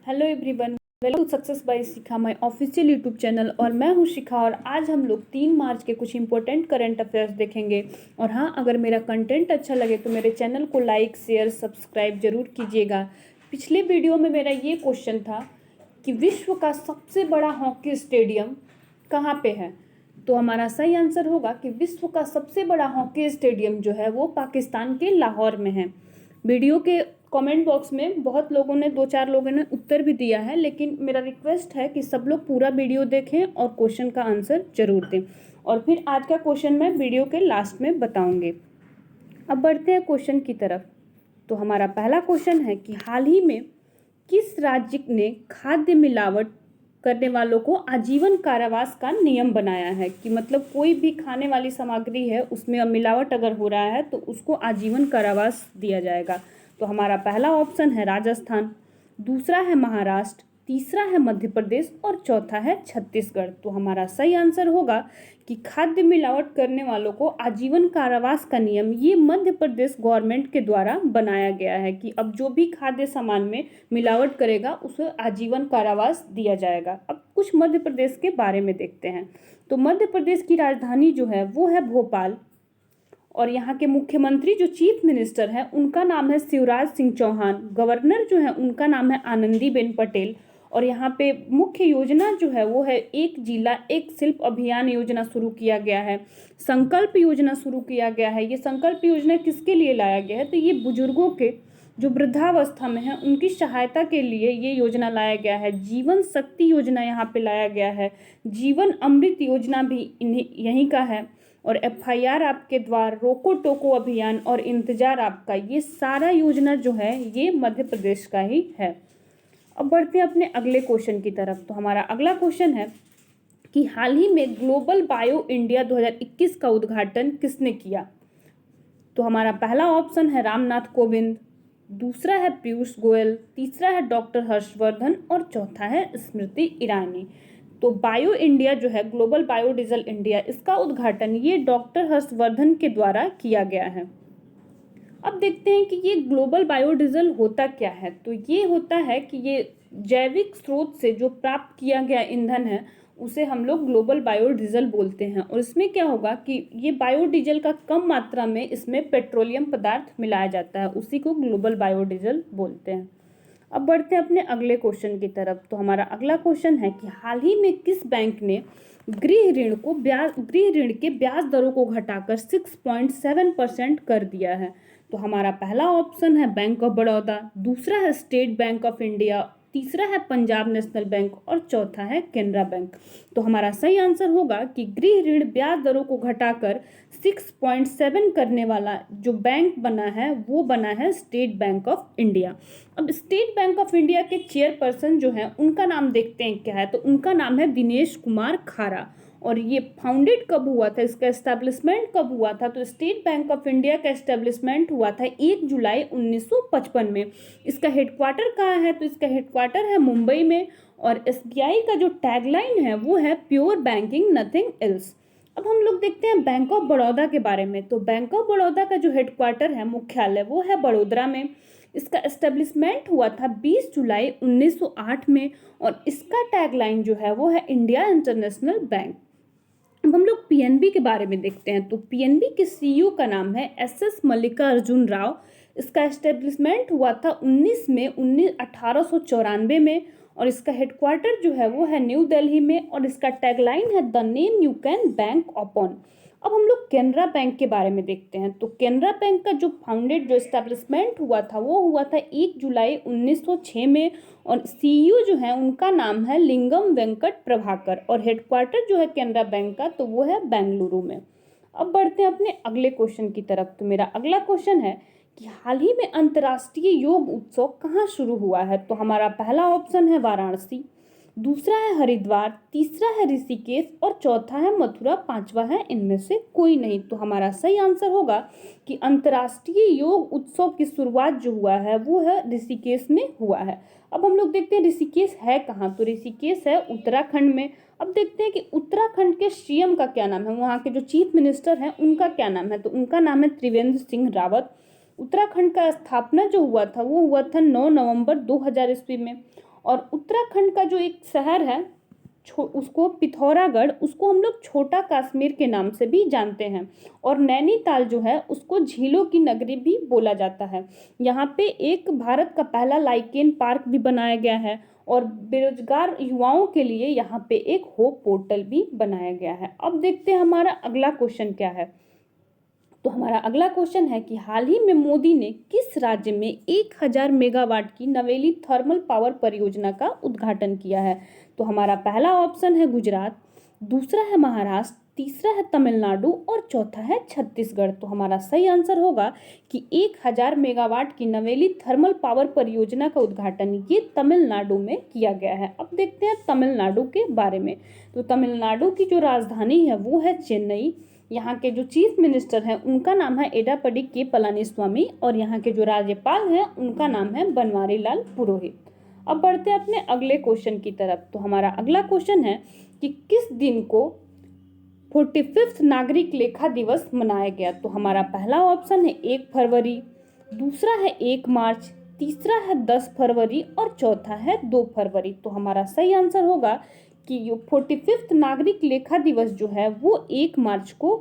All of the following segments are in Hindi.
Hello everyone, welcome to Success by Shikha, my official YouTube channel. और मैं हूं शिखा और आज हम लोग 3 मार्च के कुछ इंपॉर्टेंट करंट अफेयर्स देखेंगे। और हाँ, अगर मेरा कंटेंट अच्छा लगे तो मेरे चैनल को लाइक शेयर सब्सक्राइब जरूर कीजिएगा। पिछले वीडियो में मेरा ये क्वेश्चन था कि विश्व का सबसे बड़ा हॉकी स्टेडियम कहाँ पे है। तो हमारा सही आंसर होगा कि विश्व का सबसे बड़ा हॉकी स्टेडियम जो है वो पाकिस्तान के लाहौर में है। वीडियो के कमेंट बॉक्स में बहुत लोगों ने 2-4 लोगों ने उत्तर भी दिया है, लेकिन मेरा रिक्वेस्ट है कि सब लोग पूरा वीडियो देखें और क्वेश्चन का आंसर जरूर दें। और फिर आज का क्वेश्चन मैं वीडियो के लास्ट में बताऊंगी। अब बढ़ते हैं क्वेश्चन की तरफ। तो हमारा पहला क्वेश्चन है कि हाल ही में किस राज्य ने खाद्य मिलावट करने वालों को आजीवन कारावास का नियम बनाया है। कि मतलब कोई भी खाने वाली सामग्री है उसमें मिलावट अगर हो रहा है तो उसको आजीवन कारावास दिया जाएगा। तो हमारा पहला ऑप्शन है राजस्थान, दूसरा है महाराष्ट्र, तीसरा है मध्य प्रदेश और चौथा है छत्तीसगढ़। तो हमारा सही आंसर होगा कि खाद्य मिलावट करने वालों को आजीवन कारावास का नियम ये मध्य प्रदेश गवर्नमेंट के द्वारा बनाया गया है कि अब जो भी खाद्य सामान में मिलावट करेगा उसे आजीवन कारावास दिया जाएगा। अब कुछ मध्य प्रदेश के बारे में देखते हैं। तो मध्य प्रदेश की राजधानी जो है वो है भोपाल और यहाँ के मुख्यमंत्री जो चीफ मिनिस्टर हैं उनका नाम है शिवराज सिंह चौहान। गवर्नर जो है उनका नाम है आनंदीबेन पटेल। और यहाँ पे मुख्य योजना जो है वो है एक जिला एक शिल्प अभियान योजना शुरू किया गया है। संकल्प योजना शुरू किया गया है। ये संकल्प योजना किसके लिए लाया गया है, तो ये बुजुर्गों के जो वृद्धावस्था में है उनकी सहायता के लिए ये योजना लाया गया है। जीवन शक्ति योजना यहाँ पे लाया गया है। जीवन अमृत योजना भी इन्हीं यहीं का है। और FIR आपके द्वार, रोको टोको अभियान और इंतजार आपका, ये सारा योजना जो है ये मध्य प्रदेश का ही है। अब बढ़ते हैं अपने अगले क्वेश्चन की तरफ। तो हमारा अगला क्वेश्चन है कि हाल ही में ग्लोबल बायो इंडिया 2021 का उद्घाटन किसने किया। तो हमारा पहला ऑप्शन है रामनाथ कोविंद, दूसरा है पीयूष गोयल, तीसरा है डॉक्टर हर्षवर्धन और चौथा है स्मृति ईरानी। तो बायो इंडिया जो है ग्लोबल बायोडीजल इंडिया, इसका उद्घाटन ये डॉक्टर हर्षवर्धन के द्वारा किया गया है। अब देखते हैं कि ये ग्लोबल बायोडीजल होता क्या है। तो ये होता है कि ये जैविक स्रोत से जो प्राप्त किया गया ईंधन है उसे हम लोग ग्लोबल बायोडीजल बोलते हैं। और इसमें क्या होगा कि ये बायोडीजल का कम मात्रा में इसमें पेट्रोलियम पदार्थ मिलाया जाता है, उसी को ग्लोबल बायोडीजल बोलते हैं। अब बढ़ते हैं अपने अगले क्वेश्चन की तरफ। तो हमारा अगला क्वेश्चन है कि हाल ही में किस बैंक ने गृह ऋण के ब्याज दरों को घटाकर 6.7% कर दिया है। तो हमारा पहला ऑप्शन है बैंक ऑफ बड़ौदा, दूसरा है स्टेट बैंक ऑफ इंडिया, तीसरा है पंजाब नेशनल बैंक और चौथा है केनरा बैंक। तो हमारा सही आंसर होगा कि गृह ऋण ब्याज दरों को घटाकर 6.7 करने वाला जो बैंक बना है वो बना है स्टेट बैंक ऑफ इंडिया। अब स्टेट बैंक ऑफ इंडिया के चेयरपर्सन जो है उनका नाम देखते हैं क्या है। तो उनका नाम है दिनेश कुमार खारा। और ये फाउंडेड कब हुआ था, इसका एस्टेब्लिशमेंट कब हुआ था। तो स्टेट बैंक ऑफ इंडिया का एस्टेब्लिशमेंट हुआ था 1 जुलाई 1955 में। इसका हेडक्वार्टर कहाँ है, तो इसका हेडक्वार्टर है मुंबई में। और SBI का जो टैगलाइन है वो है प्योर बैंकिंग नथिंग एल्स। अब हम लोग देखते हैं बैंक ऑफ बड़ौदा के बारे में। तो बैंक ऑफ बड़ौदा का जो हेडक्वार्टर है, मुख्यालय, वो है बड़ोदरा में। इसका एस्टेब्लिशमेंट हुआ था 20 जुलाई 1908 में। और इसका टैगलाइन जो है वो है इंडिया इंटरनेशनल बैंक। अब हम लोग PNB के बारे में देखते हैं। तो PNB के CEO का नाम है SS मल्लिकार्जुन राव। इसका एस्टेब्लिशमेंट हुआ था 19 मई 1894 में। और इसका हेडक्वार्टर जो है वो है न्यू दिल्ली में। और इसका टैगलाइन है the name you can bank upon. अब हम लोग केनरा बैंक के बारे में देखते हैं। तो केनरा बैंक का जो एस्टेब्लिशमेंट हुआ था वो हुआ था 1 जुलाई 1906 में। और CEO जो है उनका नाम है लिंगम वेंकट प्रभाकर। और हेडक्वार्टर जो है केनरा बैंक का तो वो है बेंगलुरु में। अब बढ़ते हैं अपने अगले क्वेश्चन की तरफ। तो मेरा अगला क्वेश्चन है कि हाल ही में अंतर्राष्ट्रीय योग उत्सव कहाँ शुरू हुआ है। तो हमारा पहला ऑप्शन है वाराणसी, दूसरा है हरिद्वार, तीसरा है ऋषिकेश और चौथा है मथुरा, पांचवा है इनमें से कोई नहीं। तो हमारा सही आंसर होगा कि अंतर्राष्ट्रीय योग उत्सव की शुरुआत जो हुआ है वो है ऋषिकेश में हुआ है। अब हम लोग देखते हैं ऋषिकेश है कहाँ। तो ऋषिकेश है उत्तराखंड में। अब देखते हैं कि उत्तराखंड के CM का क्या नाम है, वहाँ के जो चीफ मिनिस्टर हैं उनका क्या नाम है। तो उनका नाम है त्रिवेंद्र सिंह रावत। उत्तराखंड का स्थापना जो हुआ था वो हुआ था 9 नवंबर 2000 ईस्वी में। और उत्तराखंड का जो एक शहर है उसको पिथौरागढ़, उसको हम लोग छोटा कश्मीर के नाम से भी जानते हैं। और नैनीताल जो है उसको झीलों की नगरी भी बोला जाता है। यहाँ पे एक भारत का पहला लाइकेन पार्क भी बनाया गया है और बेरोजगार युवाओं के लिए यहाँ पे एक होप पोर्टल भी बनाया गया है। अब देखते हैं हमारा अगला क्वेश्चन क्या है। तो हमारा अगला क्वेश्चन है कि हाल ही में मोदी ने किस राज्य में 1000 मेगावाट की नवेली थर्मल पावर परियोजना का उद्घाटन किया है। तो हमारा पहला ऑप्शन है गुजरात, दूसरा है महाराष्ट्र, तीसरा है तमिलनाडु और चौथा है छत्तीसगढ़। तो हमारा सही आंसर होगा कि 1000 मेगावाट की नवेली थर्मल पावर परियोजना का उद्घाटन ये तमिलनाडु में किया गया है। अब देखते हैं तमिलनाडु के बारे में। तो तमिलनाडु की जो राजधानी है वो है चेन्नई। यहाँ के जो चीफ मिनिस्टर हैं उनका नाम है एडापडी के पलानीस्वामी और यहाँ के जो राज्यपाल हैं उनका नाम है बनवारी लाल पुरोहित। अब बढ़ते हैं अपने अगले क्वेश्चन की तरफ। तो हमारा अगला क्वेश्चन है कि किस दिन को 45वां नागरिक लेखा दिवस मनाया गया। तो हमारा पहला ऑप्शन है 1 फरवरी, दूसरा है 1 मार्च, तीसरा है 10 फरवरी और चौथा है 2 फरवरी। तो हमारा सही आंसर होगा कि 45वां नागरिक लेखा दिवस जो है वो 1 मार्च को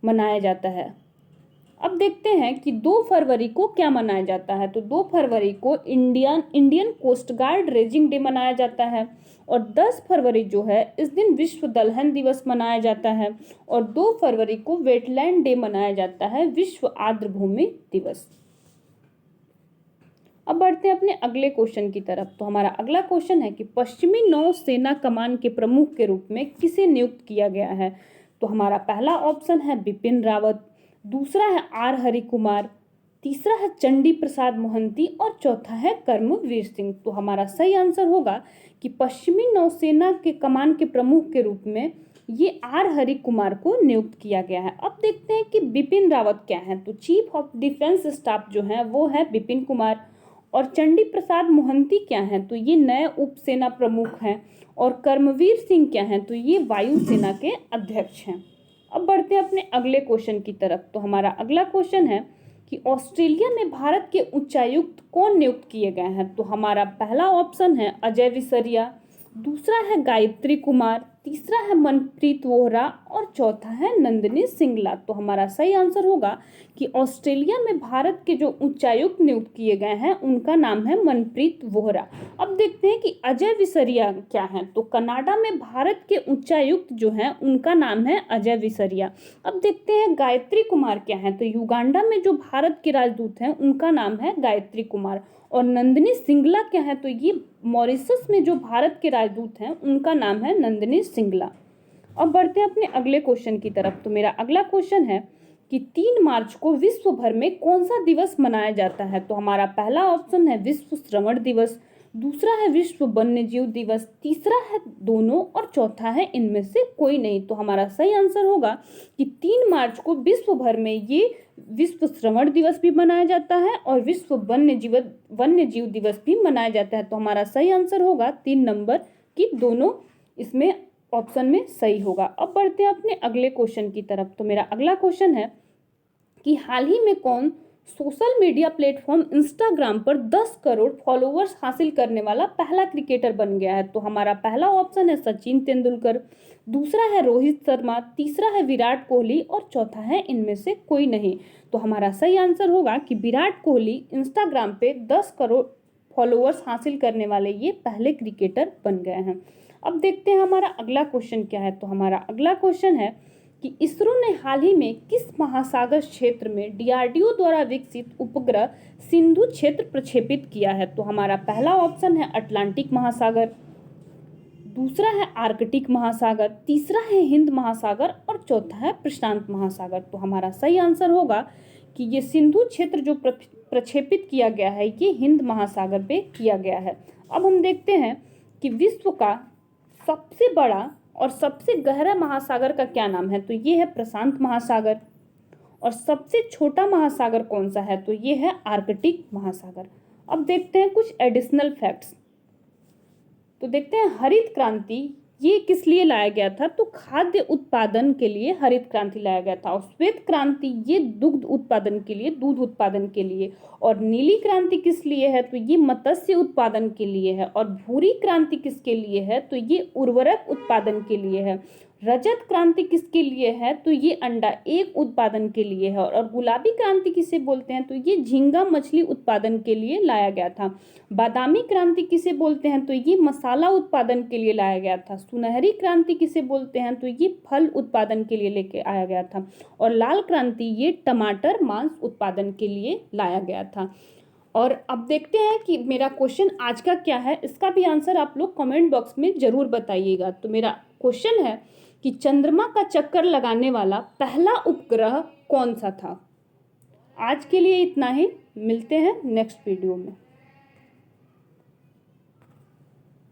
मनाया जाता है। अब देखते हैं कि 2 फरवरी को क्या मनाया जाता है। तो 2 फरवरी को Indian Coast Guard raising day मनाया जाता है और 10 फरवरी जो है इस दिन विश्व दलहन दिवस मनाया जाता है और 2 फरवरी को वेटलैंड डे मनाया जाता है, विश्व आर्द्रभूमि दिवस। अब बढ़ते हैं अपने अगले क्वेश्चन की तरफ। तो हमारा अगला क्वेश्चन है कि पश्चिमी नौ सेना कमान के प्रमुख के रूप में किसे नियुक्त किया गया है। तो हमारा पहला ऑप्शन है बिपिन रावत, दूसरा है आर हरि कुमार, तीसरा है चंडी प्रसाद मोहंती और चौथा है कर्मवीर सिंह। तो हमारा सही आंसर होगा कि पश्चिमी नौसेना के कमान के प्रमुख के रूप में ये आर हरि कुमार को नियुक्त किया गया है। अब देखते हैं कि बिपिन रावत क्या है। तो चीफ ऑफ डिफेंस स्टाफ जो है वो है बिपिन कुमार और चंडी प्रसाद मोहंती क्या हैं, तो ये नए उप सेना प्रमुख हैं और कर्मवीर सिंह क्या हैं, तो ये वायुसेना के अध्यक्ष हैं। अब बढ़ते हैं अपने अगले क्वेश्चन की तरफ। तो हमारा अगला क्वेश्चन है कि ऑस्ट्रेलिया में भारत के उच्चायुक्त कौन नियुक्त किए गए हैं। तो हमारा पहला ऑप्शन है अजय विसरिया, दूसरा है गायत्री कुमार, तीसरा है मनप्रीत वोहरा और चौथा है नंदिनी सिंगला। तो हमारा सही आंसर होगा कि ऑस्ट्रेलिया में भारत के जो उच्चायुक्त नियुक्त किए गए हैं उनका नाम है मनप्रीत वोहरा। अब देखते हैं कि अजय विसरिया क्या हैं। तो कनाडा में भारत के उच्चायुक्त जो हैं उनका नाम है अजय विसरिया। अब देखते हैं गायत्री कुमार क्या हैं। तो युगांडा में जो भारत के राजदूत हैं उनका नाम है गायत्री कुमार और नंदिनी सिंगला क्या है, तो ये मॉरिशस में जो भारत के राजदूत हैं उनका नाम है नंदिनी सिंगला। अब बढ़ते हैं अपने अगले क्वेश्चन की तरफ। तो मेरा अगला क्वेश्चन है कि 3 मार्च को विश्व भर में कौन सा दिवस मनाया जाता है। तो हमारा पहला ऑप्शन है विश्व श्रवण दिवस, दूसरा है विश्व वन्यजीव दिवस, तीसरा है दोनों और चौथा है इनमें से कोई नहीं। तो हमारा सही आंसर होगा कि 3 मार्च को विश्व भर में ये विश्व श्रवण दिवस भी मनाया जाता है और विश्व वन्यजीव दिवस भी मनाया जाता है। तो हमारा सही आंसर होगा 3 नंबर की दोनों इसमें ऑप्शन में सही होगा। अब बढ़ते हैं अपने अगले क्वेश्चन की तरफ। तो मेरा अगला क्वेश्चन है कि हाल ही में कौन सोशल मीडिया प्लेटफॉर्म इंस्टाग्राम पर 10 करोड़ फॉलोअर्स हासिल करने वाला पहला क्रिकेटर बन गया है। तो हमारा पहला ऑप्शन है सचिन तेंदुलकर, दूसरा है रोहित शर्मा, तीसरा है विराट कोहली और चौथा है इनमें से कोई नहीं। तो हमारा सही आंसर होगा कि विराट कोहली इंस्टाग्राम पे 10 करोड़ फॉलोअर्स हासिल करने वाले ये पहले क्रिकेटर बन गए हैं। अब देखते हैं हमारा अगला क्वेश्चन क्या है। तो हमारा अगला क्वेश्चन है कि इसरो ने हाल ही में किस महासागर क्षेत्र में डीआरडीओ द्वारा विकसित उपग्रह सिंधु क्षेत्र प्रक्षेपित किया है। तो हमारा पहला ऑप्शन है अटलांटिक महासागर, दूसरा है आर्कटिक महासागर, तीसरा है हिंद महासागर और चौथा है प्रशांत महासागर। तो हमारा सही आंसर होगा कि ये सिंधु क्षेत्र जो प्रक्षेपित किया गया है ये हिंद महासागर पे किया गया है। अब हम देखते हैं कि विश्व का सबसे बड़ा और सबसे गहरा महासागर का क्या नाम है। तो ये है प्रशांत महासागर और सबसे छोटा महासागर कौन सा है, तो ये है आर्कटिक महासागर। अब देखते हैं कुछ एडिशनल फैक्ट्स। तो देखते हैं हरित क्रांति ये किस लिए लाया गया था? तो खाद्य उत्पादन के लिए हरित क्रांति लाया गया था। और श्वेत क्रांति ये दुग्ध उत्पादन के लिए, दूध उत्पादन के लिए। और नीली क्रांति किस लिए है? तो ये मत्स्य उत्पादन के लिए है। और भूरी क्रांति किसके लिए है? तो ये उर्वरक उत्पादन के लिए है। रजत क्रांति किसके लिए है? तो ये अंडा एक उत्पादन के लिए है। और गुलाबी क्रांति किसे बोलते हैं? तो ये झींगा मछली उत्पादन के लिए लाया गया था। बादामी क्रांति किसे बोलते हैं? तो ये मसाला उत्पादन के लिए लाया गया था। सुनहरी क्रांति किसे बोलते हैं? तो ये फल उत्पादन के लिए लेके आया गया था। और लाल क्रांति ये टमाटर मांस उत्पादन के लिए लाया गया था। और अब देखते हैं कि मेरा क्वेश्चन आज का क्या है। इसका भी आंसर आप लोग कमेंट बॉक्स में जरूर बताइएगा। तो मेरा क्वेश्चन है कि चंद्रमा का चक्कर लगाने वाला पहला उपग्रह कौन सा था? आज के लिए इतना ही, मिलते हैं नेक्स्ट वीडियो में।